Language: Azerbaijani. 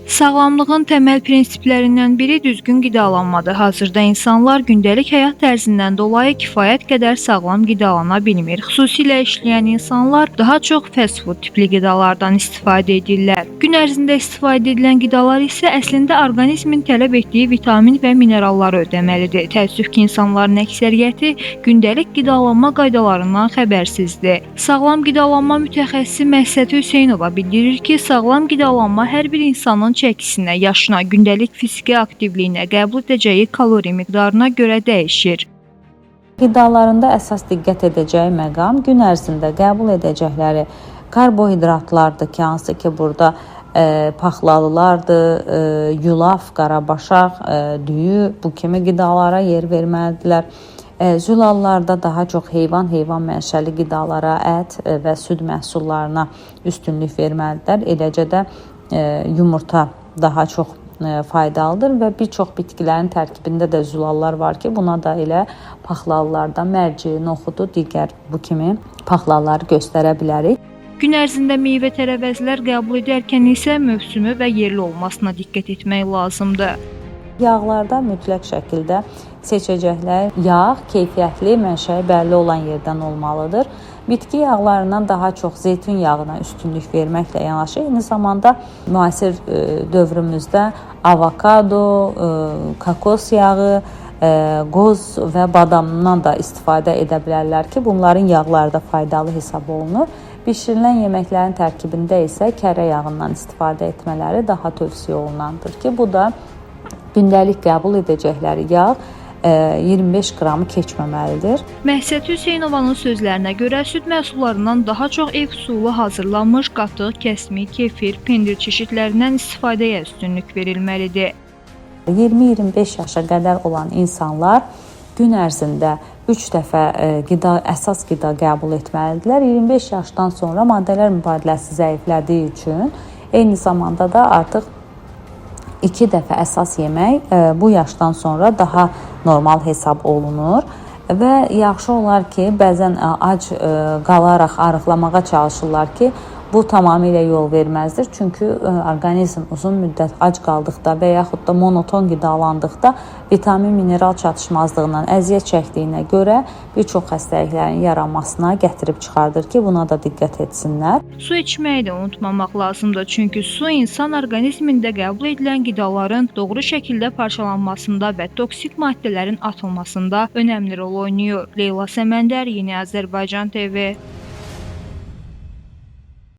Sağlamlığın təməl prinsiplərindən biri düzgün qidalanmadır. Hazırda insanlar gündəlik həyat tərzindən dolayı kifayət qədər sağlam qidalana bilmir. Xüsusilə işləyən insanlar daha çox fast food tipli qidalardan istifadə edirlər. Gün ərzində istifadə edilən qidalar isə əslində orqanizmin tələb etdiyi vitamin və mineralları ödəməlidir. Təəssüf ki, insanların əksəriyyəti gündəlik qidalanma qaydalarından xəbərsizdir. Sağlam qidalanma mütəxəssisi Məhsəti Hüseynova bildirir ki, sağlam qidalanma hər bir insanın çəkisinə, yaşına, gündəlik fiziki aktivliyinə, qəbul edəcəyi kalori miqdarına görə dəyişir. Qidalarında əsas diqqət edəcəyi məqam gün ərzində qəbul edəcəkləri karbohidratlardır ki, hansı ki burada paxlalılardır, yulaf, qarabaşaq, düyü bu kimi qidalara yer verməlidirlər. Zülallarda daha çox heyvan mənşəli qidalara, ət və süd məhsullarına üstünlük verməlidirlər. Eləcə də yumurta daha çox faydalıdır və bir çox bitkilərin tərkibində də zülallar var ki, buna da elə paxlalılardan mərci, noxudu, digər bu kimi paxlaları göstərə bilərik. Gün ərzində meyvə-tərəvəzlər qəbul edərkən isə mövsümü və yerli olmasına diqqət etmək lazımdır. Yağlarda mütləq şəkildə seçəcəklər yağ keyfiyyətli, mənşəyi bəlli olan yerdən olmalıdır. Bitki yağlarından daha çox zeytun yağına üstünlük verməklə yanaşı, eyni zamanda müasir dövrümüzdə avokado, kokos yağı, qoz və badamdan da istifadə edə bilərlər ki, bunların yağları da faydalı hesab olunur. Bişirilən yeməklərin tərkibində isə kərə yağından istifadə etmələri daha tövsiyə olunandır ki, bu da gündəlik qəbul edəcəkləri yağ 25 qramı keçməməlidir. Məhsəti Hüseynovanın sözlərinə görə süd məhsullarından daha çox ev üsulu hazırlanmış qatıq, kəsmi, kefir, pendir çeşidlərindən istifadəyə üstünlük verilməlidir. 20-25 yaşa qədər olan insanlar gün ərzində 3 dəfə əsas qida qəbul etməlidirlər. 25 yaşdan sonra maddələr mübadiləsi zəiflədiyi üçün eyni zamanda da artıq 2 dəfə əsas yemək bu yaşdan sonra daha normal hesab olunur və yaxşı olar ki, bəzən ac qalaraq arıqlamağa çalışırlar ki, bu tamamilə yol verməzdir. Çünki orqanizm uzun müddət ac qaldıqda və yaxud da monoton qidalandıqda vitamin, mineral çatışmazlığından əziyyət çəkdiyinə görə bir çox xəstəliklərin yaranmasına gətirib çıxardır ki, buna da diqqət etsinlər. Su içməyi də unutmamaq lazımdır. Çünki su insan orqanizmində qəbul edilən qidaların doğru şəkildə parçalanmasında və toksik maddələrin atılmasında önəmli rol oynayır. Leyla Səməndər, Yeni Azərbaycan TV.